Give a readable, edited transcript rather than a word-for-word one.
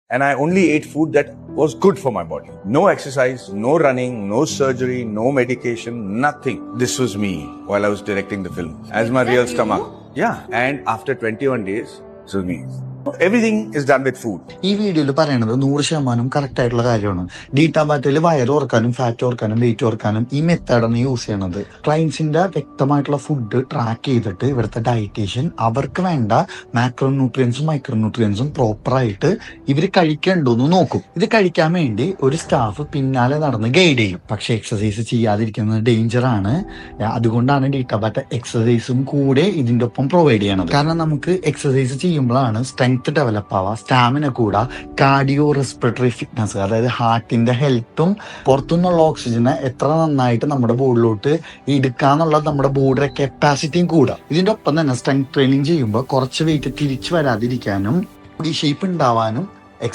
and I only ate food that was good for my body. No exercise, no running, no surgery, no medication, nothing. This was me while I was directing the film as my real stomach. Yeah, and after 21 days, this was me. Everything is done with food. ഈ വീഡിയോയിൽ പറയുന്നത് 100% correct ആയിട്ടുള്ള കാര്യമാണ്. ഡീറ്റാബാറ്റയിൽ വയറ് ഓർക്കാനും fat ഓർക്കാനും wait ഓർക്കാനും ഈ മെത്തേഡാണ് use ചെയ്യണത്. ക്ലയൻസിന്റെ വ്യക്തമായിട്ടുള്ള ഫുഡ് ട്രാക്ക് ചെയ്തിട്ട് ഇവിടുത്തെ ഡയറ്റീഷ്യൻ അവർക്ക് വേണ്ട മാക്രോ ന്യൂട്രിയൻസും മൈക്രോ ന്യൂട്രിയൻസും പ്രോപ്പറായിട്ട് ഇവർ കഴിക്കണ്ടോന്ന് നോക്കും. ഇത് കഴിക്കാൻ വേണ്ടി ഒരു സ്റ്റാഫ് പിന്നാലെ നടന്ന് ഗൈഡ് ചെയ്യും. പക്ഷെ എക്സസൈസ് ചെയ്യാതിരിക്കുന്നത് ഡേഞ്ചർ ആണ്. അതുകൊണ്ടാണ് ഡീറ്റാബാറ്റ എക്സസൈസും കൂടെ ഇതിന്റെ ഒപ്പം പ്രൊവൈഡ് ചെയ്യണത്. കാരണം നമുക്ക് എക്സസൈസ് ചെയ്യുമ്പോഴാണ് സ്ട്രെങ്ത് ഡെവലപ്പ് ആവുക, സ്റ്റാമിന കൂടാ, കാർഡിയോ റെസ്പിറേറ്ററി ഫിറ്റ്നസ്, അതായത് ഹാർട്ടിന്റെ ഹെൽത്തും പുറത്തുനിന്നുള്ള ഓക്സിജനെ എത്ര നന്നായിട്ട് നമ്മുടെ ബോഡിലോട്ട് എടുക്കാന്നുള്ള നമ്മുടെ ബോഡിയുടെ കപ്പാസിറ്റിയും കൂടാ. ഇതിന്റെ ഒപ്പം തന്നെ സ്ട്രെങ്ത് ട്രെയിനിങ് ചെയ്യുമ്പോൾ കുറച്ച് വെയിറ്റ് തിരിച്ചു വരാതിരിക്കാനും ബോഡി ഷേപ്പ് ഉണ്ടാവാനും